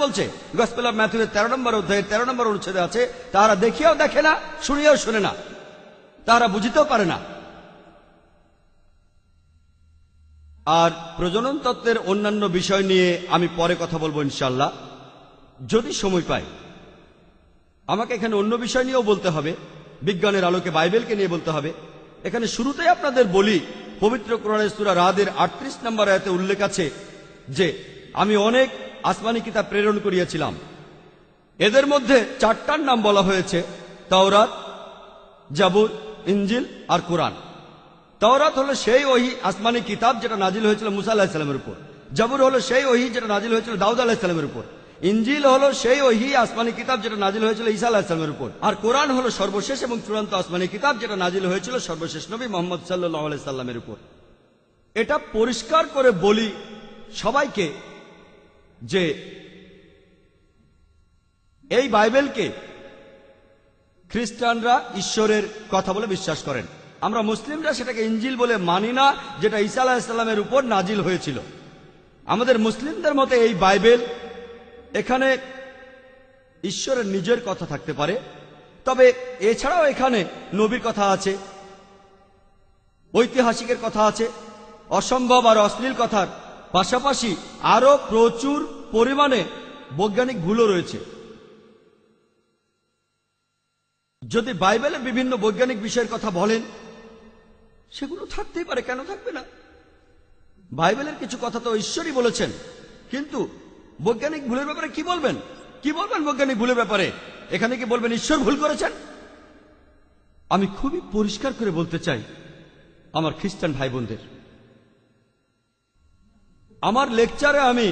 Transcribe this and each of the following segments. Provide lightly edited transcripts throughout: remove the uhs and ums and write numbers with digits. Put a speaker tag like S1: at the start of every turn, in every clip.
S1: বলছে, gospel of Matthew 13 নম্বর অধ্যায়ে 13 নম্বর অনুচ্ছেদে আছে, তাহারা দেখিয়াও দেখে না, শুনিয়াও শুনে না, তাহারা বুঝিতেও পারে না। আর প্রজনন তত্ত্বের অন্যান্য বিষয় নিয়ে আমি পরে কথা বলবো ইনশাআল্লাহ, যদি সময় পাই। আমাকে এখানে অন্য বিষয় নিয়েও বলতে হবে, বিজ্ঞানের আলোকে বাইবেলকে নিয়ে বলতে হবে। এখানে শুরুতেই আপনাদের বলি, পবিত্র কোরআনের সূরা রাদের 38 নম্বর আয়াতে উল্লেখ আছে যে আমি অনেক আসমানি কিতাব প্রেরণ করিয়াছিলাম। এদের মধ্যে 4টার নাম বলা হয়েছে, তাওরাত, জাবুর, ইনজিল আর কোরআন। তাওরাত হলো সেই ওহী আসমানি কিতাব যেটা নাজিল হয়েছিল মুসা আলাইহিস সালামের উপর। জাবুর হলো সেই ওহী যেটা নাজিল হয়েছিল দাউদ আলাইহিস সালামের উপর। ইনজিল হলো সেই ওহী আসমানি কিতাব যেটা নাজিল হয়েছিল ঈসা আলাইহিস সালামের উপর। আর কোরআন হলো সর্বশেষ এবং চূড়ান্ত আসমানি কিতাব যেটা নাজিল হয়েছিল সর্বশেষ নবী মুহাম্মদ সাল্লাল্লাহু আলাইহি সাল্লামের উপর। এটা পরিষ্কার করে বলি সবাইকে যে এই বাইবেলকে খ্রিস্টানরা ঈশ্বরের কথা বলে বিশ্বাস করেন। আমরা মুসলিমরা সেটাকে ইনজিল বলে মানি না, যেটা ঈসা আলাইহিস সালামের উপর নাজিল হয়েছিল। আমাদের মুসলিমদের মতে এই বাইবেল, এখানে ঈশ্বরের নিজের কথা থাকতে পারে, তবে এছাড়াও এখানে নবীর কথা আছে, ঐতিহাসিকের কথা আছে, অসম্ভব আর অশ্লীল কথার পাশাপাশি আরো প্রচুর পরিমাণে বৈজ্ঞানিক ভুলও রয়েছে। যদি বাইবেলে বিভিন্ন বৈজ্ঞানিক বিষয়ের কথা বলেন, সেগুলো থাকতেই পারে, কেন থাকবে না? বাইবেলের কিছু কথা তো ঈশ্বরই বলেছেন, কিন্তু বৈজ্ঞানিক ভুলের ব্যাপারে কি বলবেন? কি বলবেন বৈজ্ঞানিক ভুলের ব্যাপারে? এখানে কি বলবেন ঈশ্বর ভুল করেছেন? আমি খুবই পরিষ্কার করে বলতে চাই আমার খ্রিস্টান ভাই বোনদের, আমার লেকচারে আমি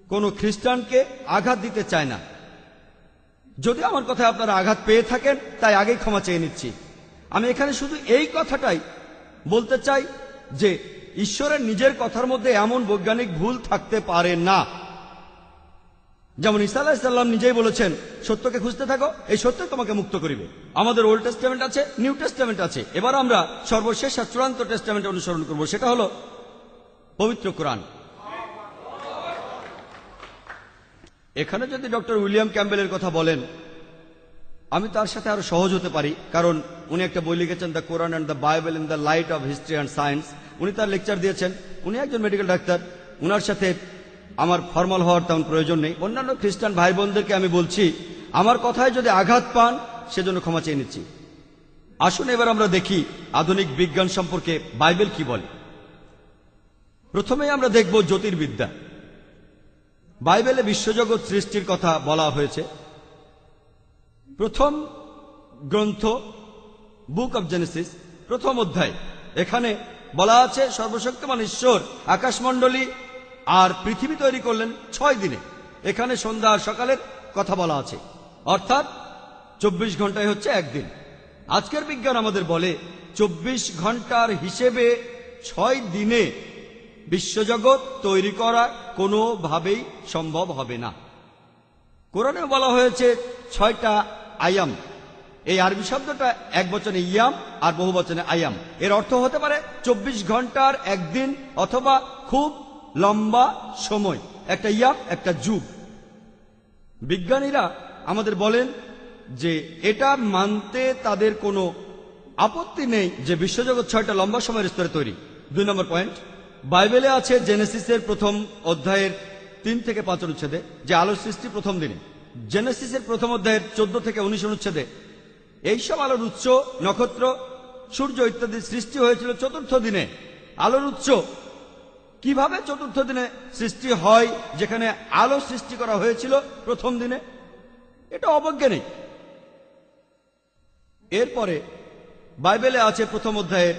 S1: কোনো খ্রিস্টানকে আঘাত দিতে চাই না। যদি আমার কথায় আপনারা আঘাত পেয়ে থাকেন, তাই আগেই ক্ষমা চেয়ে নিচ্ছি। আমি এখানে শুধু এই কথাটাই বলতে চাই যে ঈশ্বরের নিজের কথার মধ্যে এমন বৈজ্ঞানিক ভুল থাকতে পারে না। যেমন ঈসা আলাইহিস সালাম নিজেই বলেছেন, সত্যকে খুঁজতে থাকো, এই সত্যই তোমাকে মুক্ত করিবে। আমাদের ওল্ড টেস্টামেন্ট আছে, নিউ টেস্টামেন্ট আছে। এবার আমরা সর্বশেষ আর চূড়ান্ত টেস্টামেন্ট অনুসরণ করব, সেটা হলো পবিত্র কোরআন। এখানে যদি ডক্টর উইলিয়াম ক্যাম্বেলের কথা বলেন, আমি তার সাথে আরো সহজ হতে পারি, কারণ উনি একটা বই লিখেছেন, the Quran and the Bible in the light off history and science. উনি তার লেকচার দিয়েছেন, উনি একজন মেডিকেল ডাক্তার, উনার সাথে আমার ফর্মাল হওয়ার তেমন প্রয়োজন নেই। অন্যান্য খ্রিস্টান ভাই বোনদেরকে আমি বলছি, আমার কথায় যদি আঘাত পান সেজন্য ক্ষমা চেয়ে নিচ্ছি। আসুন এবার আমরা দেখি আধুনিক বিজ্ঞান সম্পর্কে বাইবেল কি বলে। প্রথমেই আমরা দেখব জ্যোতির্বিদ্যা। বাইবেলে বিশ্বজগৎ সৃষ্টির কথা বলা হয়েছে। প্রথম গ্রন্থ বুক অব জেনেসিস, প্রথম অধ্যায়, এখানে বলা আছে সর্বশক্তিমান ঈশ্বর আকাশমণ্ডলী আর পৃথিবী তৈরি করলেন 6 দিনে। এখানে সন্ধ্যা আর সকালের কথা বলা আছে, অর্থাৎ 24 ঘন্টায় হচ্ছে একদিন। আজকের বিজ্ঞান আমাদের বলে 24 ঘন্টার হিসেবে 6 দিনে বিশ্বজগৎ তৈরি করা কোনোভাবেই সম্ভব হবে না। কোরআনে বলা হয়েছে 6টা আয়াম। এই আরবি শব্দটা এক বচনে ইয়াম আর বহু বচনে আয়াম। এর অর্থ হতে পারে 24 ঘন্টার একদিন অথবা খুব লম্বা সময়, একটা ইয়াম, একটা যুগ। বিজ্ঞানীরা আমাদের বলেন যে এটা মানতে তাদের কোনো আপত্তি নেই যে বিশ্বজগৎ 6টা লম্বা সময়ের স্তরে তৈরি। 2 নম্বর পয়েন্ট, বাইবেলে আছে জেনেসিসের প্রথম অধ্যায়ের 3 থেকে 5 অনুচ্ছেদে যে আলোর সৃষ্টি প্রথম দিনে। জেনেসিসের প্রথম অধ্যায়ের 14 থেকে 19 অনুচ্ছেদে এইসব আলোর উৎস, নক্ষত্র, সূর্য ইত্যাদি সৃষ্টি হয়েছিল 4র্থ দিনে। আলোর উৎস কিভাবে 4র্থ দিনে সৃষ্টি হয়, যেখানে আলো সৃষ্টি করা হয়েছিল প্রথম দিনে? এটা অবৈজ্ঞানিক। এরপরে বাইবেলে আছে প্রথম অধ্যায়ের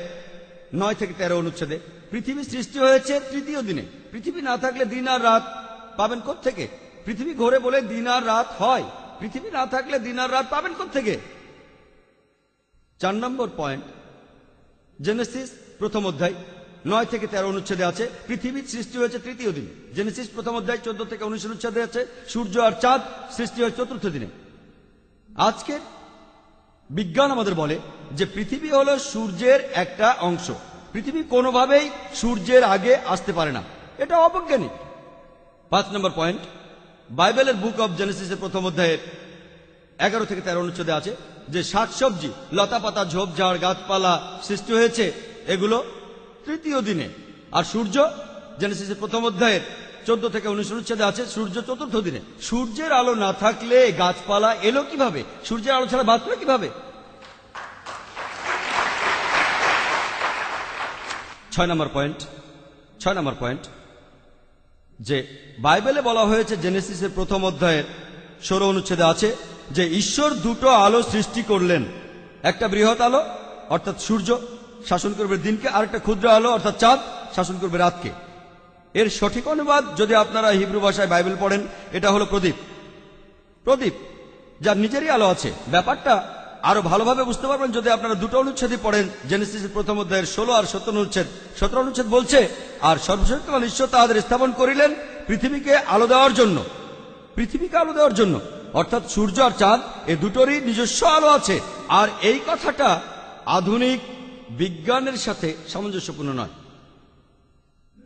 S1: 9 থেকে 13 অনুচ্ছেদে পৃথিবী সৃষ্টি হয়েছে 3য় দিনে। পৃথিবী না থাকলে দিন আর রাত পাবেন কোত্থেকে? পৃথিবী ঘোরে বলে দিন আর রাত হয়, পৃথিবী না থাকলে দিন আর রাত পাবেন কোত্থেকে? 4 নম্বর পয়েন্ট, জেনেসিস প্রথম অধ্যায় 9 থেকে 13 অনুচ্ছেদে আছে পৃথিবী সৃষ্টি হয়েছে 3য় দিনে। জেনেসিস প্রথম অধ্যায় 14 থেকে 19 অনুচ্ছেদে আছে সূর্য আর চাঁদ সৃষ্টি হয় 4র্থ দিনে। আজকের বিজ্ঞান আমাদের বলে যে পৃথিবী হলো সূর্যের একটা অংশ। পৃথিবী কোনোভাবেই সূর্যের আগে আসতে পারে না, এটা অবৈজ্ঞানিক। 5 নম্বর পয়েন্ট, বাইবেলের বুক অব জেনেসিসের প্রথম অধ্যায়ের 11 থেকে 13 অনুচ্ছেদে আছে যে শাকসবজি, লতাপাতা, ঝোপঝাড়, গাছপালা সৃষ্টি হয়েছে এগুলো তৃতীয় দিনে। আর সূর্য জেনেসিসের প্রথম অধ্যায়ের 14 থেকে 19 অনুচ্ছেদে আছে সূর্য চতুর্থ দিনে। সূর্যের আলো না থাকলে গাছপালা এলো কিভাবে? সূর্যের আলো ছাড়া বাঁচলো কিভাবে? 6 নম্বর পয়েন্ট যে বাইবেলে বলা হয়েছে জেনেসিসের প্রথম অধ্যায়ের 16 অনুচ্ছেদে আছে যে ঈশ্বর দুটো আলো সৃষ্টি করলেন। একটা বৃহৎ আলো অর্থাৎ সূর্য শাসন করবে দিনকে, আর একটা ক্ষুদ্র আলো অর্থাৎ চাঁদ শাসন করবে রাতকে। এর সঠিক অনুবাদ যদি আপনারা হিব্রু ভাষায় বাইবেল পড়েন, এটা হলো প্রদীপ। প্রদীপ যার নিজেরই আলো আছে। ব্যাপারটা আরো ভালোভাবে বুঝতে পারবেন যদি আপনারা দুটো অনুচ্ছেদই পড়েন। জেনেসিসের প্রথম অধ্যায়ের 16 আর 17 অনুচ্ছেদ। 17 অনুচ্ছেদ বলছে, আর সর্বশক্তিমান ঈশ্বর তাদের স্থাপন করিলেন পৃথিবীকে আলো দেওয়ার জন্য। পৃথিবীকে আলো দেওয়ার জন্য অর্থাৎ সূর্য আর চাঁদ এ দুটোরই নিজস্ব আলো আছে। আর এই কথাটা আধুনিক বিজ্ঞানের সাথে সামঞ্জস্যপূর্ণ নয়।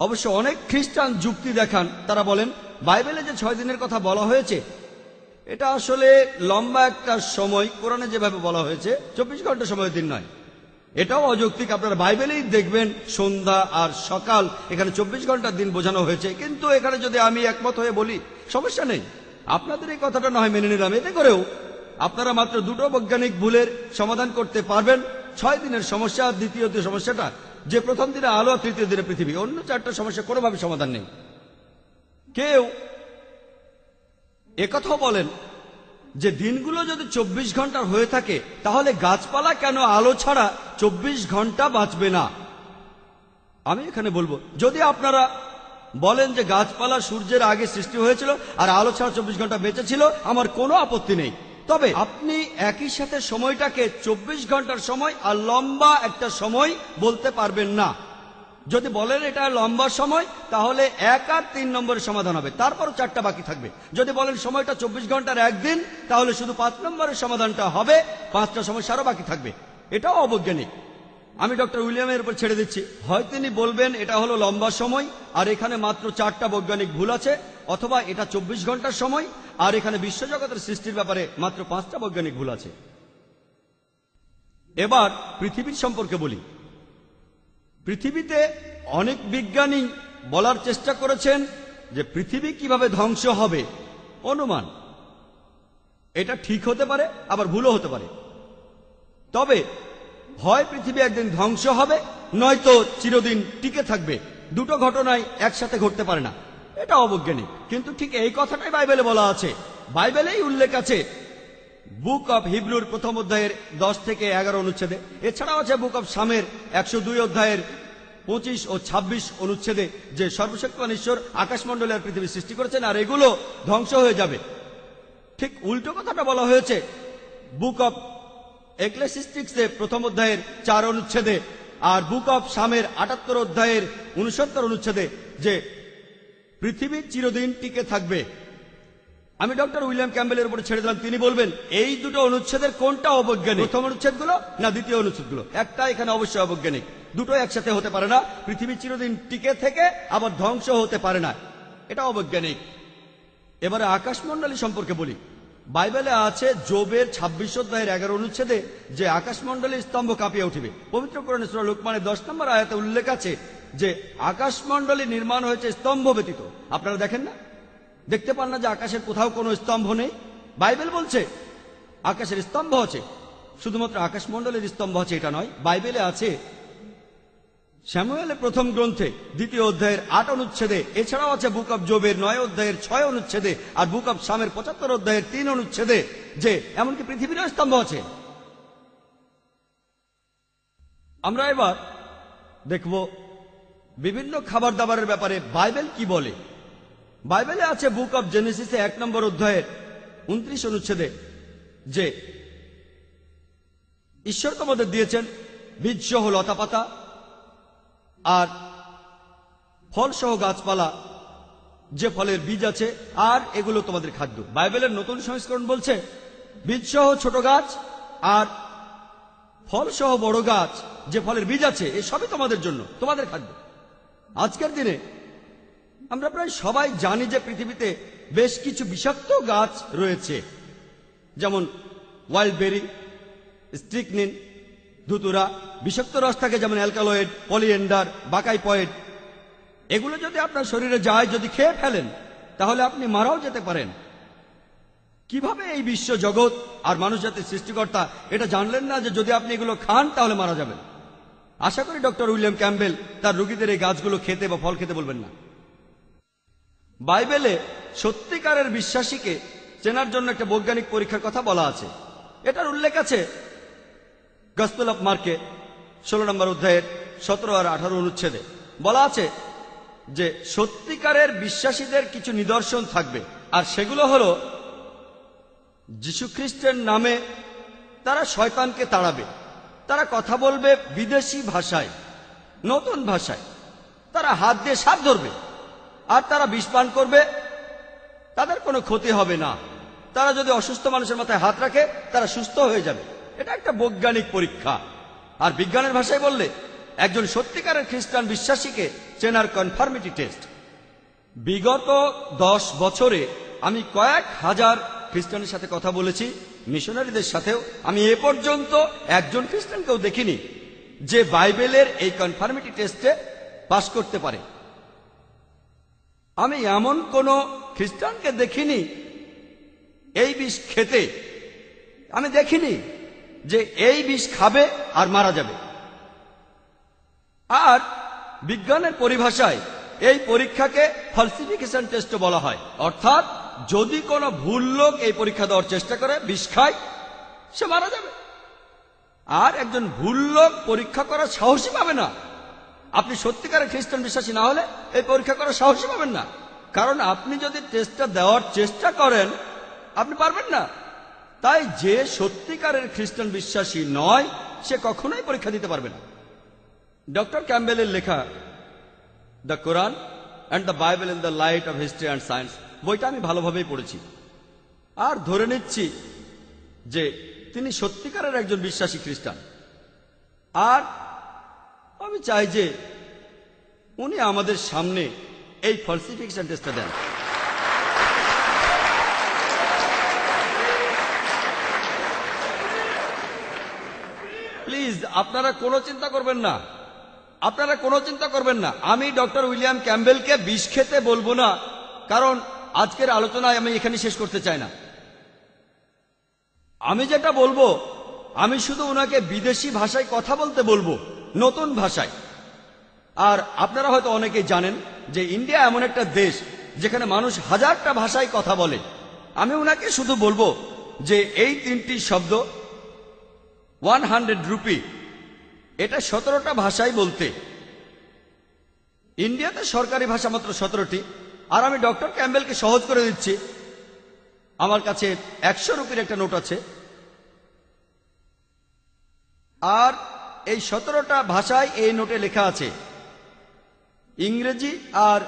S1: অবশ্য অনেক খ্রিস্টান যুক্তি দেখান। তারা বলেন বাইবেলে যে 6 দিনের কথা বলা হয়েছে এটা আসলে লম্বা একটা সময়। কোরআনে যেভাবে বলা হয়েছে 24 ঘন্টা সময়ের দিন নয়। এটাও অযৌক্তিক। আপনারা বাইবেলেই দেখবেন সন্ধ্যা আর সকাল, এখানে 24 ঘন্টার দিন বোঝানো হয়েছে। কিন্তু এখানে যদি আমি একমত হয়ে বলি সমস্যা নেই, আপনাদের এই কথাটা না হয় মেনে নিলাম। এতে করেও আপনারা মাত্র দুটো বৈজ্ঞানিক ভুলের সমাধান করতে পারবেন। 6 দিনের সমস্যা, দ্বিতীয় সমস্যাটা যে প্রথম দিনে আলো, তৃতীয় দিনে পৃথিবী। অন্য 4টা সমস্যা কোনোভাবে সমাধান নেই। কেউ একথাও বলেন যে দিনগুলো যদি 24 ঘন্টার হয়ে থাকে তাহলে গাছপালা কেন আলো ছাড়া 24 ঘন্টা বাঁচবে না? আমি এখানে বলবো, যদি আপনারা বলেন যে গাছপালা সূর্যের আগে সৃষ্টি হয়েছিল আর আলো ছাড়া 24 ঘন্টা বেঁচে ছিল, আমার কোনো আপত্তি নেই। তবে আপনি একই সাথে সময়টাকে 24 ঘন্টার সময় আর লম্বা একটা সময় বলতে পারবেন না। যদি বলেন এটা লম্বা সময় তাহলে 1 আর 3 নম্বরের সমাধান হবে, তারপরও 4টা বাকি থাকবে। যদি বলেন সময়টা 24 ঘন্টার একদিন তাহলে শুধু 5 নম্বরের সমাধানটা হবে, 5টা সমস্যা আরো বাকি থাকবে। এটাও অবৈজ্ঞানিক। আমি ডক্টর উইলিয়ামের উপর ছেড়ে দিচ্ছি। হয় তিনি বলবেন এটা হলো লম্বা সময় আর এখানে মাত্র 4টা বৈজ্ঞানিক ভুল আছে, অথবা এটা 24 ঘন্টার সময় আর এখানে বিশ্বজগতের সৃষ্টির ব্যাপারে মাত্র 5টা বৈজ্ঞানিক ভুল আছে। এবার পৃথিবীর সম্পর্কে বলি। পৃথিবীতে অনেক বিজ্ঞানী বলার চেষ্টা করেছেন যে পৃথিবী কিভাবে ধ্বংস হবে। অনুমান, এটা ঠিক হতে পারে আবার ভুলও হতে পারে। তবে হয় পৃথিবী একদিন ধ্বংস হবে, নয়তো চিরদিন টিকে থাকবে। দুটো ঘটনাই একসাথে ঘটতে পারে না। এটা অবৈজ্ঞানিক। কিন্তু ঠিক এই কথাটাই বাইবেলে বলা আছে। বাইবেলেই উল্লেখ আছে বুক অব হিব্রুর প্রথম অধ্যায়ের 10 থেকে 11 অনুচ্ছেদে। এছাড়াও আছে বুক অব সামের 102 অধ্যায়ের 25 ও 26 অনুচ্ছেদে যে সর্বশক্তিমান ঈশ্বর আকাশমণ্ডলী আর পৃথিবী সৃষ্টি করেছেন আর এগুলো ধ্বংস হয়ে যাবে। ঠিক উল্টো কথাটা বলা হয়েছে বুক অব এক্লেসিস্টিক্সে প্রথম অধ্যায়ের 4 অনুচ্ছেদে আর বুক অব সামের 78 অধ্যায়ের 69 অনুচ্ছেদে যে পৃথিবী চিরদিন টিকে থাকবে। আমি ডক্টর উইলিয়াম ক্যাম্বেলের উপরে ছেড়ে দিলাম, তিনি বলবেন এই দুটো অনুচ্ছেদের কোনটা অবৈজ্ঞানিক, প্রথম অনুচ্ছেদগুলো না দ্বিতীয় অনুচ্ছেদগুলো। একটা এখানে অবশ্যই অবৈজ্ঞানিক। দুটো একসাথে হতে পারে না। পৃথিবী চিরদিন টিকে থেকে আবার ধ্বংস হতে পারে না, এটা অবৈজ্ঞানিক। এবারে আকাশমণ্ডলী সম্পর্কে বলি। বাইবেলে আছে যোবের 26 অধ্যায়ের 11 অনুচ্ছেদে যে আকাশমণ্ডলী স্তম্ভ কাঁপিয়ে উঠিবে। পবিত্র কোরআনে সূরা লুকমানের 10 নম্বর আয়াতে উল্লেখ আছে যে আকাশমণ্ডলী নির্মাণ হয়েছে স্তম্ভ ব্যতীত। আপনারা দেখেন না, দেখতে পান না যে আকাশের কোথাও কোনো স্তম্ভ নেই? বাইবেল বলছে আকাশের স্তম্ভ আছে। শুধুমাত্র আকাশমণ্ডলের স্তম্ভ আছে এটা নয়, বাইবেলে আছে স্যামুয়েলের প্রথম গ্রন্থে 2 অধ্যায়ের 8 অনুচ্ছেদে। এছাড়াও আছে বুক অব জবের 9 অধ্যায়ের 6 অনুচ্ছেদে আর বুক অব সামের 75 অধ্যায়ের 3 অনুচ্ছেদে যে এমনকি পৃথিবীরও স্তম্ভ আছে। আমরা এবার দেখব বিভিন্ন খাবার দাবারের ব্যাপারে বাইবেল কি বলে। বাইবেলে আছে বুক অব জেনেসিসে 1 নম্বর অধ্যায়ের 29 অনুচ্ছেদে যে ঈশ্বর তোমাদের দিয়েছেন বীজ সহ লতাপাতা আর ফল সহ গাছপালা, যে ফলের বীজ আছে, আর এগুলো তোমাদের খাদ্য। বাইবেলের নতুন সংস্করণ বলছে বীজ সহ ছোট গাছ আর ফল সহ বড় গাছ, যে ফলের বীজ আছে, এসবই তোমাদের জন্য, তোমাদের খাদ্য। আজকের দিনে আমরা প্রায় সবাই জানি যে পৃথিবীতে বেশ কিছু বিষাক্ত গাছ রয়েছে, যেমন ওয়াইল্ডবেরি, স্ট্রিকনিন, ধুতুরা। বিষাক্ত রস থাকে যেমন অ্যালকালয়েড, পলিএন্ডার, বাকাইপয়েড। এগুলো যদি আপনার শরীরে যায়, যদি খেয়ে ফেলেন, তাহলে আপনি মারাও যেতে পারেন। কিভাবে এই বিশ্ব জগৎ আর মানুষ জাতির সৃষ্টিকর্তা এটা জানলেন না যে যদি আপনি এগুলো খান তাহলে মারা যাবেন? আশা করি ডক্টর উইলিয়াম ক্যাম্বেল তার রোগীদের এই গাছগুলো খেতে বা ফল খেতে বলবেন না। বাইবেলে সত্যিকারের বিশ্বাসীকে চেনার জন্য একটা বৈজ্ঞানিক পরীক্ষার কথা বলা আছে। এটার উল্লেখ আছে গসপেল অফ মার্কে 16 নম্বর অধ্যায়ের 17 আর 18 অনুচ্ছেদে। বলা আছে যে সত্যিকারের বিশ্বাসীদের কিছু নিদর্শন থাকবে, আর সেগুলো হলো যীশুখ্রিস্টের নামে তারা শয়তানকে তাড়াবে, তারা কথা বলবে বিদেশি ভাষায়, নতুন ভাষায়, তারা হাত দিয়ে সাপ ধরবে, আর তারা বিষ পান করবে, তাদের কোনো ক্ষতি হবে না। তারা যদি অসুস্থ মানুষের মাথায় হাত রাখে তারা সুস্থ হয়ে যাবে। এটা একটা বৈজ্ঞানিক পরীক্ষা। আর বিজ্ঞানের ভাষায় বললে একজন সত্যিকারের খ্রিস্টান বিশ্বাসীকে চেনার কনফার্মিটি টেস্ট। বিগত 10 বছরে আমি কয়েক হাজার খ্রিস্টানের সাথে কথা বলেছি, মিশনারিদের সাথেও। আমি এ পর্যন্ত একজন খ্রিস্টানকেও দেখিনি যে বাইবেলের এই কনফার্মিটি টেস্টে পাশ করতে পারে। আমি এমন কোন খ্রিস্টানকে দেখিনি এই বিষ খেতে, আমি দেখিনি যে এই বিষ খাবে আর মারা যাবে। আর বিজ্ঞানের পরিভাষায় এই পরীক্ষাকে ফলসিফিকেশন টেস্ট বলা হয়। অর্থাৎ যদি কোনো ভুল লোক এই পরীক্ষা দেওয়ার চেষ্টা করে, বিষ খায়, সে মারা যাবে। আর একজন ভুল লোক পরীক্ষা করার সাহসী পাবে না। আপনি সত্যিকারের খ্রিস্টান বিশ্বাসী না হলে এই পরীক্ষা করার সাহসী পাবেন না, কারণ আপনি যদি টেস্টটা দেওয়ার চেষ্টা করেন আপনি পারবেন না। তাই যে সত্যিকারের খ্রিস্টান বিশ্বাসী নয় সে কখনোই পরীক্ষা দিতে পারবে না। ডক্টর ক্যাম্বেলের লেখা the Quran and the Bible in the light off history and science বইটা আমি ভালোভাবেই পড়েছি, আর ধরে নিচ্ছি যে তিনি সত্যিকারের একজন বিশ্বাসী খ্রিস্টান। আর আমি চাই যে উনি আমাদের সামনে এই ফলসিফিকেশন টেস্টটা দেন। প্লিজ আপনারা কোনো চিন্তা করবেন না, আপনারা কোনো চিন্তা করবেন না। আমি ডক্টর উইলিয়াম ক্যাম্বেলকে বিষ খেতে বলবো না, কারণ আজকের আলোচনায় আমি এখানে শেষ করতে চাই না। আমি যেটা বলবো, আমি শুধু ওনাকে বিদেশি ভাষায় কথা বলতে বলবো, নতুন ভাষায়। আর আপনারা হয়তো অনেকেই জানেন যে ইন্ডিয়া এমন একটা দেশ যেখানে মানুষ হাজারটা ভাষায় কথা বলে। আমি ওনাকে শুধু বলবো যে এই 3টি শব্দ 100 রুপি, এটা 17টা ভাষায় বলতে। ইন্ডিয়াতে সরকারি ভাষা মাত্র 17টি। আর আমি ডক্টর ক্যাম্বেলকে সহজ করে দিচ্ছি, আমার কাছে 100 রুপির একটা নোট আছে, আর এই 17টা ভাষায় এই নোটে লেখা আছে। ইংরেজি আর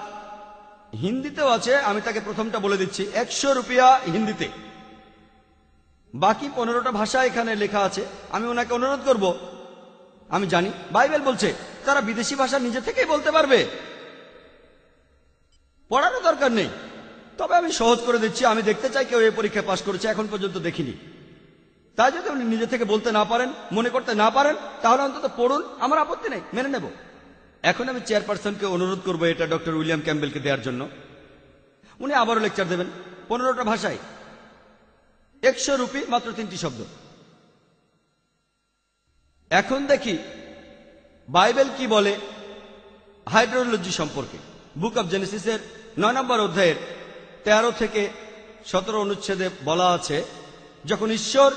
S1: হিন্দিতেও আছে। আমি তাকে প্রথমটা বলে দিচ্ছি, 100 রুপিয়া হিন্দিতে। বাকি 15টা ভাষা এখানে লেখা আছে। আমি ওনাকে অনুরোধ করব, আমি জানি বাইবেল বলছে তারা বিদেশি ভাষা নিজে থেকেই বলতে পারবে, পড়ারও দরকার নেই। তবে আমি সহজ করে দিচ্ছি, আমি দেখতে চাই কেউ এই পরীক্ষায় পাশ করেছে, এখন পর্যন্ত দেখিনি। তাই যদি উনি নিজে থেকে বলতে না পারেন, মনে করতে না পারেন, তাহলে অন্তত পড়ুন, আমার আপত্তি নেই, মেনে নেব। এখন আমি চেয়ারপারসনকে অনুরোধ করবো এটা ডক্টর উইলিয়াম ক্যাম্বেলকে দেওয়ার জন্য। উনি আবারও লেকচার দেবেন 15টা ভাষায়, 100 রুপি, মাত্র 3টি শব্দ। এখন দেখি বাইবেল কি বলে হাইড্রোলজি সম্পর্কে। বুক অব জেনেসিসের 9 নম্বর অধ্যায়ের 13 থেকে 17 অনুচ্ছেদে বলা আছে, যখন ঈশ্বর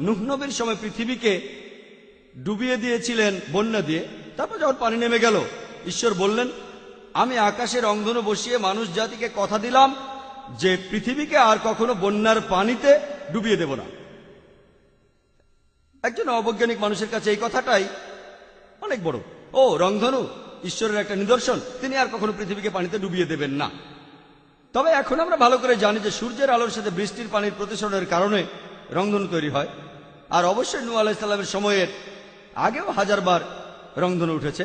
S1: নূহ নবীর সময় পৃথিবীকে ডুবিয়ে দিয়েছিলেন বন্যা দিয়ে, তারপর যখন পানি নেমে গেল, ঈশ্বর বললেন, আমি আকাশে রংধনু বসিয়ে মানুষ জাতিকে কথা দিলাম যে পৃথিবীকে আর কখনো বন্যার পানিতে ডুবিয়ে দেব না। একজন অবৈজ্ঞানিক মানুষের কাছে এই কথাটাই অনেক বড়। ও, রংধনু ঈশ্বরের একটা নিদর্শন, তিনি আর কখনো পৃথিবীকে পানিতে ডুবিয়ে দেবেন না। তবে এখন আমরা ভালো করে জানি যে সূর্যের আলোর সাথে বৃষ্টির পানির প্রতিসরণের কারণে রংধনু তৈরি হয়। আর অবশ্যই নূহ আলাইহিস সালামের সময়ের আগেও 1000 বার রংধনু উঠেছে।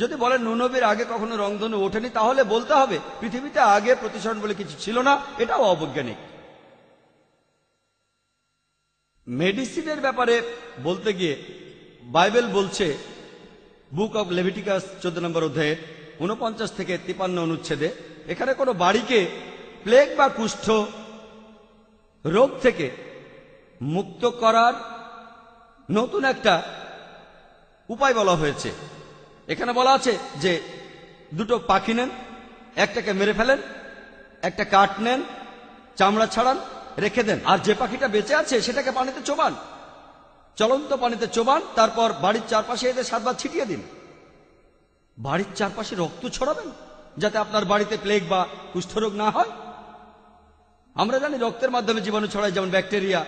S1: যদি বলেন নূহ নবীর আগে কখনো রংধনু ওঠেনি, তাহলে বলতে হবে পৃথিবীতে আগে প্রতিসরণ বলে কিছু ছিল না, এটাও অবৈজ্ঞানিক। মেডিসিনের ব্যাপারে বলতে গিয়ে বাইবেল বলছে, বুক অব লেভিটিকাস 14 নম্বর অধ্যায়ের 49 থেকে 53 অনুচ্ছেদে, এখানে কোনো বাড়িকে প্লেগ বা কুষ্ঠ রোগ থেকে মুক্ত করার নতুন একটা উপায় বলা হয়েছে। এখানে বলা আছে যে দুটো পাখি নেন, একটাকে মেরে ফেলেন, একটা কাঠ নেন, চামড়া ছাড়ান, রেখে দেন, আর যে পাখিটা বেঁচে আছে সেটাকে পানিতে চোবান, চলন্ত পানিতে চোবান, তারপর বাড়ির চারপাশে এদের 7 বার ছিটিয়ে দিন। বাড়ির চারপাশে রক্ত ছড়াবেন যাতে আপনার বাড়িতে প্লেগ বা কুষ্ঠরোগ না হয়। আমরা জানি রক্তের মাধ্যমে জীবাণু ছড়ায়, যেমন ব্যাকটেরিয়া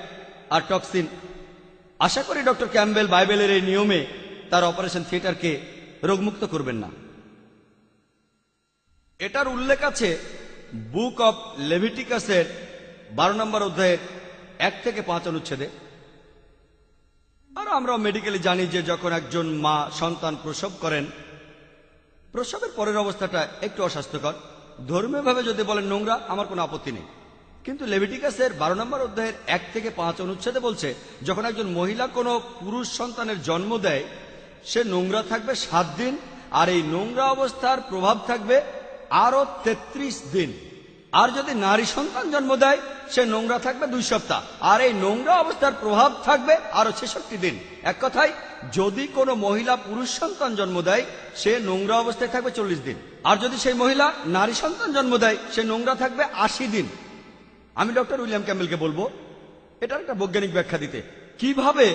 S1: আর টক্সিন। আশা করি ডক্টর ক্যাম্বেল বাইবেলের এই নিয়মে তার অপারেশন থিয়েটারকে রোগমুক্ত করবেন না। এটার উল্লেখ আছে বুক অব লেভিটিকাসের 12 নম্বর অধ্যায়ের 1 থেকে 5 অনুচ্ছেদে। আর আমরা মেডিকেলি জানি যে যখন একজন মা সন্তান প্রসব করেন, প্রসবের পরের অবস্থাটা একটু অস্বাস্থ্যকর। ধর্মীয়ভাবে যদি বলেন নোংরা, আমার কোনো আপত্তি নেই, কিন্তু লেভিটিকাসের 12 নম্বর অধ্যায়ের 1 থেকে 5 অনুচ্ছেদে বলছে যখন একজন মহিলা কোনো পুরুষ সন্তানের জন্ম দেয়, সে নোংরা থাকবে 7 দিন, আর এই নোংরা অবস্থার প্রভাব থাকবে আরো 33 দিন। আর যদি নারী সন্তান জন্ম দেয়, সে নোংরা থাকবে 2 সপ্তাহ, আর এই নোংরা অবস্থার প্রভাব থাকবে আরো 66 দিন। এক কথায়, যদি কোনো মহিলা পুরুষ সন্তান জন্ম দেয়, সে নোংরা অবস্থায় থাকবে 40 দিন, আর যদি সেই মহিলা নারী সন্তান জন্ম দেয়, সে নোংরা থাকবে 80 দিন। আমি ডক্টর উইলিয়াম ক্যাম্বেলকে বলবো এটার একটা বৈজ্ঞানিক ব্যাখ্যা দিতে, কিভাবে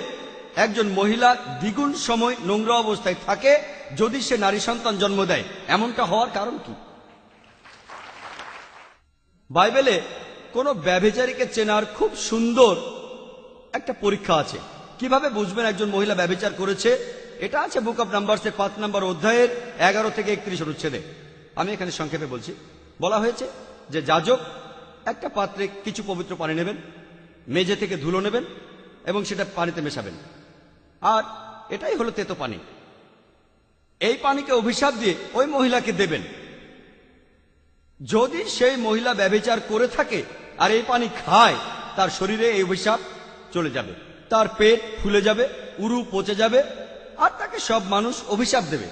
S1: একজন মহিলা দ্বিগুণ সময় নোংরা অবস্থায় থাকে যদি সে নারী সন্তান জন্ম দেয়। এমনটা হওয়ার কারণ কি? বাইবেলে কোনো ব্যভিচারীকে চেনার খুব সুন্দর একটা পরীক্ষা আছে। কিভাবে বুঝবেন একজন মহিলা ব্যভিচার করেছে? এটা আছে বুক অব নাম্বারসের 5 নম্বর অধ্যায়ের 11 থেকে 31 অনুচ্ছেদে। আমি এখানে সংক্ষেপে বলছি। বলা হয়েছে যে যাজক একটা পাত্রে কিছু পবিত্র পানি নেবেন, মেঝে থেকে ধুলো নেবেন এবং সেটা পানিতে মেশাবেন, আর এটাই হলো তেতো পানি। এই পানিকে অভিশাপ দিয়ে ওই মহিলাকে দেবেন। যদি সেই মহিলা ব্যভিচার করে থাকে আর এই পানি খায়, তার শরীরে এই অভিশাপ চলে যাবে, তার পেট ফুলে যাবে, উরু পচে যাবে, আর তাকে সব মানুষ অভিশাপ দেবে।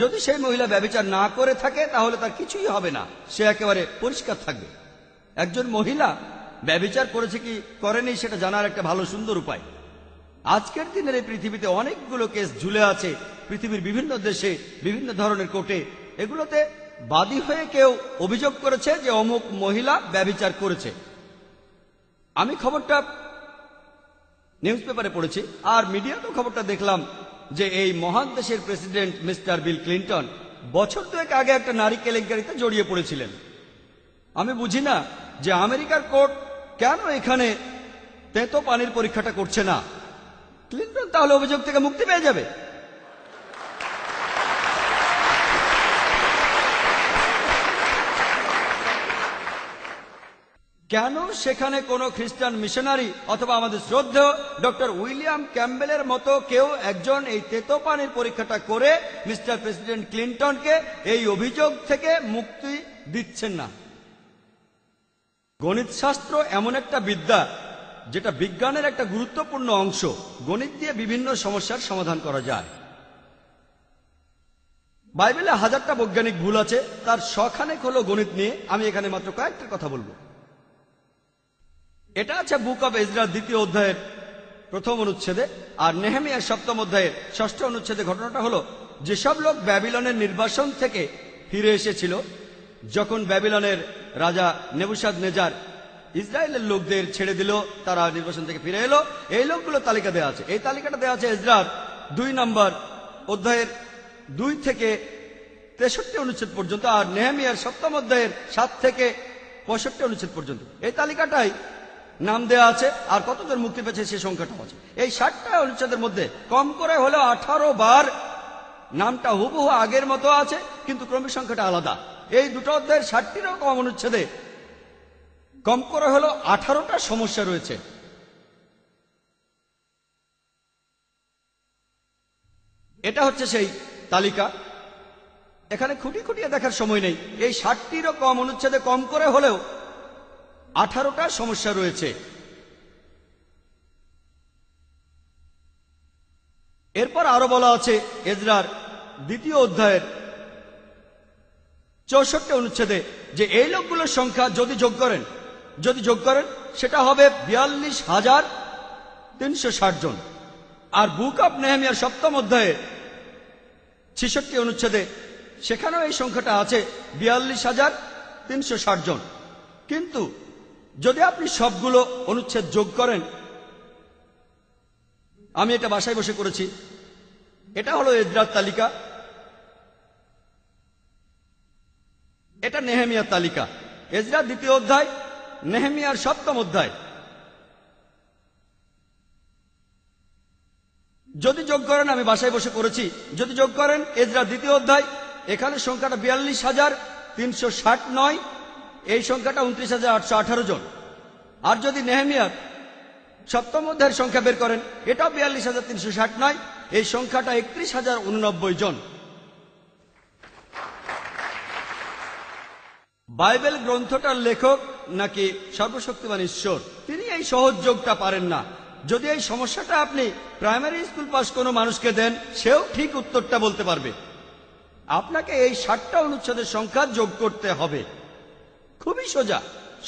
S1: যদি সেই মহিলা ব্যভিচার না করে থাকে, তাহলে তার কিছুই হবে না, সে একেবারে পরিষ্কার থাকবে। একজন মহিলা ব্যভিচার করেছে কি করেনি সেটা জানার একটা ভালো সুন্দর উপায়। আজকের দিনের এই পৃথিবীতে অনেকগুলো কেস ঝুলে আছে পৃথিবীর বিভিন্ন দেশে, বিভিন্ন ধরনের কোর্টে। এগুলোতে বাদী হয়ে কেউ অভিযোগ করেছে যে অমুক মহিলা ব্যভিচার করেছে। আমি খবরটা নিউজ পেপারে পড়েছি, আর মিডিয়াতেও খবরটা দেখলাম যে এই মহান দেশের প্রেসিডেন্ট মিস্টার বিল ক্লিন্টন বছর 2 আগে একটা নারী কেলেঙ্কারিতে জড়িয়ে পড়েছিলেন। আমি বুঝি না যে আমেরিকার কোর্ট কেন এখানে তেতো পানির পরীক্ষাটা করছে না। ক্লিন্টন তাহলে অভিযোগ থেকে মুক্তি পেয়ে যাবে। কেন সেখানে কোনো খ্রিস্টান মিশনারি অথবা আমাদের শ্রদ্ধেয় ডক্টর উইলিয়াম ক্যাম্বেলের মতো কেউ একজন এই তেতো পানির পরীক্ষাটা করে মিস্টার প্রেসিডেন্ট ক্লিন্টনকে এই অভিযোগ থেকে মুক্তি দিচ্ছেন না? গণিত শাস্ত্র এমন একটা বিদ্যা যেটা বিজ্ঞানের একটা গুরুত্বপূর্ণ অংশ। গণিত দিয়ে বিভিন্ন সমস্যার সমাধান করা যায়। বাইবেলে হাজারটা বৈজ্ঞানিক ভুল আছে, তার শখানেক হলো গণিত নিয়ে। আমি এখানে মাত্র কয়েকটার কথা বলবো। এটা আছে বুক অব এজরা 2 অধ্যায়ের 1 অনুচ্ছেদে, আর নেহেমিয়ার 7 অধ্যায়ের 6 অনুচ্ছেদে। ঘটনাটা হলো, যেসব লোক ব্যাবিলনের নির্বাসন থেকে ফিরে এসেছিল, যখন ব্যাবিলনের রাজা নেবুসাদনেজার ইসরায়েলের লোকদের ছেড়ে দিল, তারা নির্বাসন থেকে ফিরে এলো, এই লোকগুলো তালিকা দেওয়া আছে। এই তালিকাটা দেওয়া আছে এজরার 2 নম্বর অধ্যায়ের 2 থেকে 63 অনুচ্ছেদ পর্যন্ত, আর নেহেমিয়ার 7 অধ্যায়ের 7 থেকে 65 অনুচ্ছেদ পর্যন্ত। এই তালিকাটাই নাম দেওয়া আছে, আর কতজন মুক্তি পেয়েছে সে সংখ্যাটাও আছে। এই 60টা অনুচ্ছেদের মধ্যে কম করে হলো 18 বার নামটা হুবহু আগের মতো আছে, কিন্তু ক্রমিক সংখ্যাটা আলাদা। এই 2 অধ্যায়ের 60টিরও কম অনুচ্ছেদে কম করে হলো 18টা সমস্যা রয়েছে। এটা হচ্ছে সেই তালিকা। এখানে খুঁটি খুঁটিয়ে দেখার সময় নেই। এই 60টিরও কম অনুচ্ছেদে কম করে হলেও 18টা সমস্যা রয়েছে। এরপর আরো বলা আছে এজরার 2য় অধ্যায়ের 64 অনুচ্ছেদে যে এই লোকগুলোর সংখ্যা যদি যোগ করেন সেটা হবে 42,360 জন। আর বুক অব নেহেমিয়ার 7ম অধ্যায়ের 66 অনুচ্ছেদে সেখানেও এই সংখ্যাটা আছে 42,360 জন। কিন্তু যদি আপনি সবগুলো অনুচ্ছেদ যোগ করেন, আমি এটা বাসায় বসে করেছি, এটা হলো এজরার তালিকা, এটা নেহেমিয়ার তালিকা। এজরার 2য় অধ্যায়, নেহেমিয়ার 7ম অধ্যায়। যদি যোগ করেন, আমি বাসায় বসে করেছি, যদি যোগ করেন এজরার 2য় অধ্যায়, এখানে সংখ্যাটা 42,360 নয়, এই সংখ্যাটা 29,818 জন। আর যদি নেহেমিয়ার 7ম অধ্যায়ের সংখ্যা বের করেন, এটাও 42,360 নয়, এই সংখ্যাটা 31,089 জন। বাইবেল গ্রন্থটার লেখক নাকি সর্বশক্তিমান ঈশ্বর, তিনি এই সহজ যোগটা পারেন না। যদি এই সমস্যাটা আপনি প্রাইমারি স্কুল পাস কোনো মানুষকে দেন, সেও ঠিক উত্তরটা বলতে পারবে। আপনাকে এই 60টা অনুচ্ছেদের সংখ্যা যোগ করতে হবে। খুবই সোজা।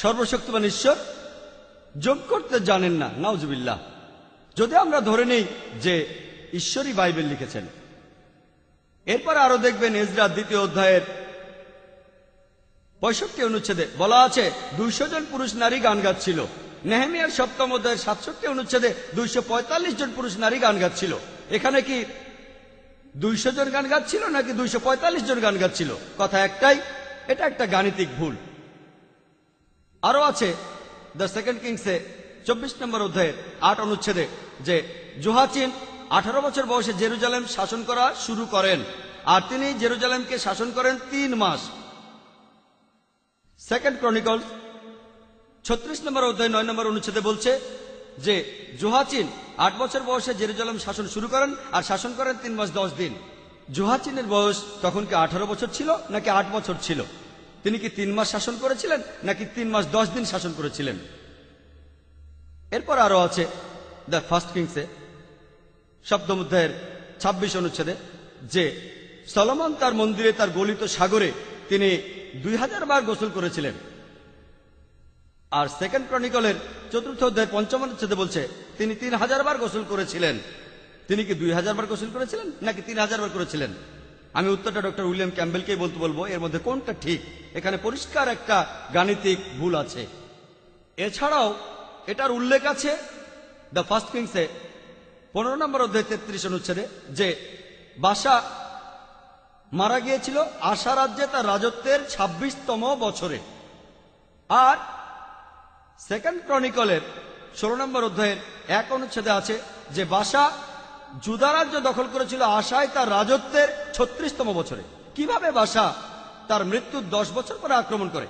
S1: সর্বশক্তিমান ঈশ্বর যোগ করতে জানেন না, নাউজুবিল্লাহ। যদি আমরা ধরে নেই যে ঈশ্বরই বাইবেল লিখেছেন। এরপর আরো দেখবেন এজরা 2য় অধ্যায়ের 65 অনুচ্ছেদে বলা আছে 200 জন পুরুষ নারী গান গাচ্ছিল। নেহেমিয়ার 7ম অধ্যায়ের 67 অনুচ্ছেদে 245 জন পুরুষ নারী গান গাচ্ছিল। এখানে কি 200 জন গান গাচ্ছিল নাকি 245 জন গান গাচ্ছিল? কথা একটাই, এটা একটা গাণিতিক ভুল। আরো আছে দ্য সেকেন্ড কিংসে 24 নম্বর অধ্যায়ের 8 অনুচ্ছেদে যে জোহাচিন 18 বছর বয়সে জেরুজালেম শাসন করা শুরু করেন, আর তিনি জেরুজালেমকে শাসন করেন 3 মাস। সেকেন্ড ক্রনিকলস 36 নম্বর অধ্যায় 9 নম্বর অনুচ্ছেদে বলছে যে জোহাচিন 8 বছর বয়সে জেরুজালেম শাসন শুরু করেন আর শাসন করেন 3 মাস 10 দিন। জোহাচিনের বয়স তখন কি 18 বছর ছিল নাকি 8 বছর ছিল? তিনি কি 3 মাস শাসন করেছিলেন নাকি 3 মাস 10 দিন শাসন করেছিলেন? এরপর আরো আছে দ্য ফার্স্ট কিংসে 7ম অধ্যায়ের 26 অনুচ্ছেদে যে সলোমন তার মন্দিরে তার গলিত সাগরে তিনি 2000 বার গোসল করেছিলেন। আর সেকেন্ড ক্রনিকলের 4th অধ্যায় 5ম অনুচ্ছেদে বলছে তিনি 3000 বার গোসল করেছিলেন। তিনি কি 2000 বার গোসল করেছিলেন নাকি 3000 বার করেছিলেন? আমি উত্তরটা ডক্টর উইলিয়াম ক্যাম্বেলকেই বলবো এর মধ্যে কোনটা ঠিক। এখানে পরিষ্কার একটা গাণিতিক ভুল আছে। এছাড়াও এটার উল্লেখ আছে দ্য ফার্স্ট কিংসে 15 নম্বর অধ্যায় 33 অনুচ্ছেদে যে বাশা মারা গিয়েছিল আশা রাজ্যে তার রাজত্বের 26তম বছরে। আর সেকেন্ড ক্রনিকলের 16 নম্বর অধ্যায়ের 1 অনুচ্ছেদে আছে যে বাশা জুদা রাজ্য দখল করেছিল আশায় তার রাজত্বের 36তম বছরে। কিভাবে বাশা তার মৃত্যুর 10 বছর পরে আক্রমণ করে?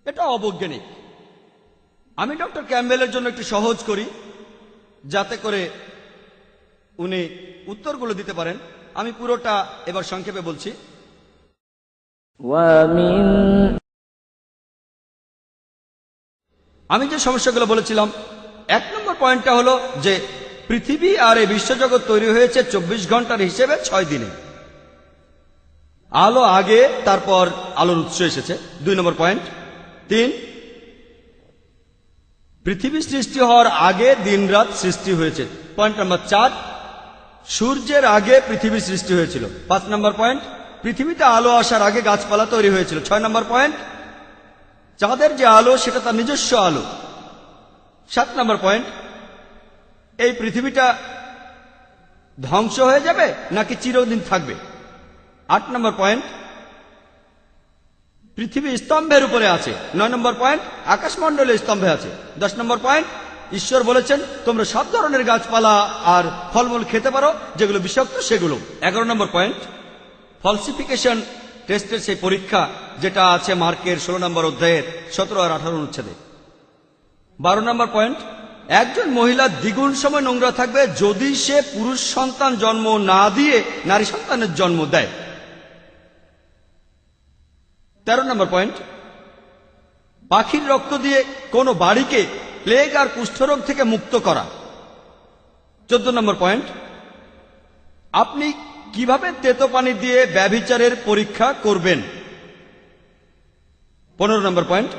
S1: এটা অবৈজ্ঞানিক। আমি ডক্টর ক্যাম্বেলের জন্য একটু সহজ করি যাতে করে উনি উত্তরগুলো দিতে পারেন। আমি পুরোটা এবার সংক্ষেপে বলছি। আমি যে সমস্যাগুলো বলেছিলাম, 1 নম্বর পয়েন্টটা হলো যে পৃথিবী আর এই বিশ্বজগৎ তৈরি হয়েছে 24 ঘন্টার হিসেবে 6 দিনে। আলো আগে, তারপর আলোর উৎস এসেছে। 2 নম্বর পয়েন্ট। 3, পৃথিবী সৃষ্টি হওয়ার আগে দিন রাত সৃষ্টি হয়েছে। পয়েন্ট নাম্বার 4, সূর্যের আগে পৃথিবীর সৃষ্টি হয়েছিল। 5 নম্বর পয়েন্ট, পৃথিবীতে আলো আসার আগে গাছপালা তৈরি হয়েছিল। 6 নম্বর পয়েন্ট, চাঁদের যে আলো সেটা তার নিজস্ব আলো। 7 নম্বর পয়েন্ট, এই পৃথিবীটা ধ্বংস হয়ে যাবে নাকি চিরদিন থাকবে। 8 নম্বর পয়েন্ট, পৃথিবী স্তম্ভের উপরে আছে। 9 নম্বর পয়েন্ট, আকাশমণ্ডলে স্তম্ভে আছে। 10 নম্বর পয়েন্ট, ঈশ্বর বলেছেন তোমরা সব ধরনের গাছপালা আর ফলমূল খেতে পারো, যেগুলো বিষাক্ত সেগুলো। 11 নম্বর পয়েন্ট, ফলসিফিকেশন টেস্টের সেই পরীক্ষা যেটা আছে মার্কের 16 নম্বর অধ্যায়ের 17 আর 18 অনুচ্ছেদে। 12 নম্বর পয়েন্ট, একজন মহিলা দ্বিগুণ সময় নোংরা থাকবে যদি সে পুরুষ সন্তান জন্ম না দিয়ে নারী সন্তানের জন্ম দেয়। 13 নম্বর পয়েন্ট, পাখির রক্ত দিয়ে কোনো বাড়িকে প্লেগ আর কুষ্ঠরোগ থেকে মুক্ত করা। 14 নম্বর পয়েন্ট, আপনি কিভাবে তেতো পানি দিয়ে ব্যভিচারের পরীক্ষা করবেন। 15 নম্বর পয়েন্ট,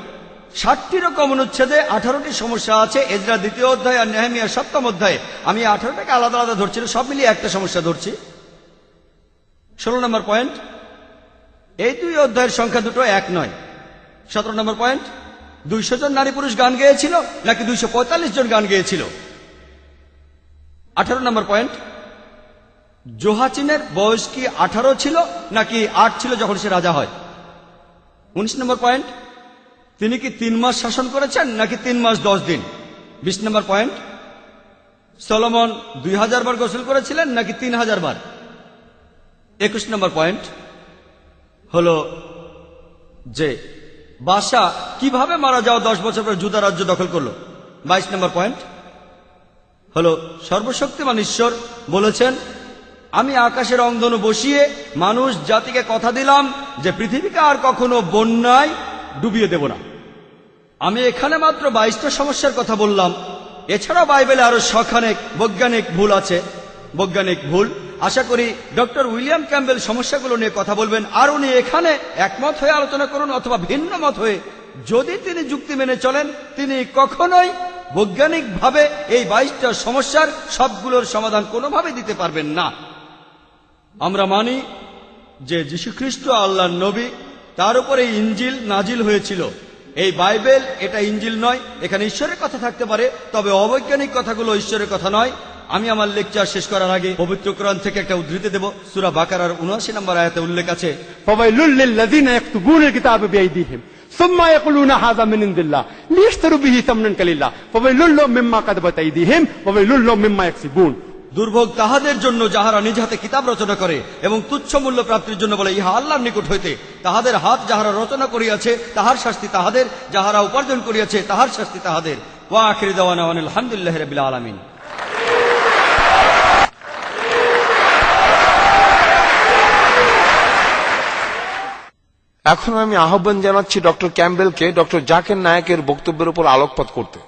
S1: 60টিরও কম অনুচ্ছেদে 18টি সমস্যা আছে এজরা 2য় অধ্যায় আর নেহেমিয়া 7ম অধ্যায়ে। আমি 18টাকে আলাদা আলাদা ধরছি না, সব মিলিয়ে একটা সমস্যা ধরছি। 16 নম্বর পয়েন্ট, এই 2 অধ্যায়ের সংখ্যা দুটো এক নয়। 17 নম্বর পয়েন্ট, 200 জন নারী পুরুষ গান গেয়েছিল নাকি 245 জন গান গেয়েছিল। 18 নম্বর পয়েন্ট, জোহাচিনের বয়স কি 18 ছিল নাকি 8 ছিল যখন সে রাজা হয়। 19 নম্বর পয়েন্ট, তিনি কি 3 মাস শাসন করেছেন নাকি 3 মাস 10 দিন। 20 নম্বর পয়েন্ট, সলোমন 2000 বার গোসল করেছিলেন নাকি 3000 বার। 21 নম্বর পয়েন্ট হলো যে বাশা কিভাবে মারা যাওয়া 10 বছর পর জুদা রাজ্য দখল করলো। 22 নম্বর পয়েন্ট হলো সর্বশক্তিমান ঈশ্বর বলেছেন, আমি আকাশের রংধনু বসিয়ে মানুষ জাতিকে কথা দিলাম যে পৃথিবীকে আর কখনো বন্যায় ডুবিয়ে দেব না। আমি এখানে মাত্র 22টা সমস্যার কথা বললাম, এছাড়াও বাইবেলে আরো শখানেক বৈজ্ঞানিক ভুল আছে। বৈজ্ঞানিক ভুল, আশা করি ডক্টর উইলিয়াম ক্যাম্বেল সমস্যাগুলো নিয়ে কথা বলবেন, আর উনি এখানে একমত হয়ে আলোচনা করুন অথবা ভিন্ন মত হয়ে। যদি তিনি যুক্তি মেনে চলেন, তিনি কখনোই বৈজ্ঞানিকভাবে এই 22টা সমস্যার সবগুলোর সমাধান কোনোভাবে দিতে পারবেন না। আমরা মানি যে যীশুখ্রিস্ট আল্লাহর নবী, তার উপরে ইনজিল নাজিল হয়েছিল। এই বাইবেল এটা ইনজিল নয়, এখানে ঈশ্বরের কথা থাকতে পারে, তবে অবৈজ্ঞানিক কথাগুলো ঈশ্বরের কথা নয়। আমি আমার লেকচার শেষ করার আগে পবিত্র কোরআন থেকে একটা উদ্ধৃতি দেব। সূরা বাকারার 79 নম্বর আয়াতে উল্লেখ আছে,
S2: ফাওয়াইলুল লিল্লাযিনা ইয়াকতুবুনাল কিতাবা বিআইদিহিম সুম্মা ইয়াকুলুনা হাযা মিন ইনদিল্লাহ লিয়াশতারু বিহি সামনান কালিলা ফাওয়াইলুল লাহুম মিম্মা কাতাবাত আইদিহিম ওয়াওয়াইলুল লাহুম মিম্মা ইয়াকসিবুন।
S1: দুর্ভোগ তাহাদের জন্য যাহারা নিজ হাতে কিতাব রচনা করে এবং তুচ্ছ মূল্য প্রাপ্তির জন্য বলে ইহা আল্লাহর নিকট হইতে। তাহাদের হাত যাহারা রচনা করিয়াছে তাহার শাস্তি তাহাদের, যাহারা উপার্জন করিয়াছে তাহার শাস্তি তাহাদের। ওয়া আখিরু দাওয়ানা আলহামদুলিল্লাহি রাব্বিল আলামিন।
S3: এখন আমি আহ্বান জানাচ্ছি ডক্টর ক্যাম্বেলকে ডক্টর জাকির নায়েকের বক্তব্যের উপর আলোকপাত করতে।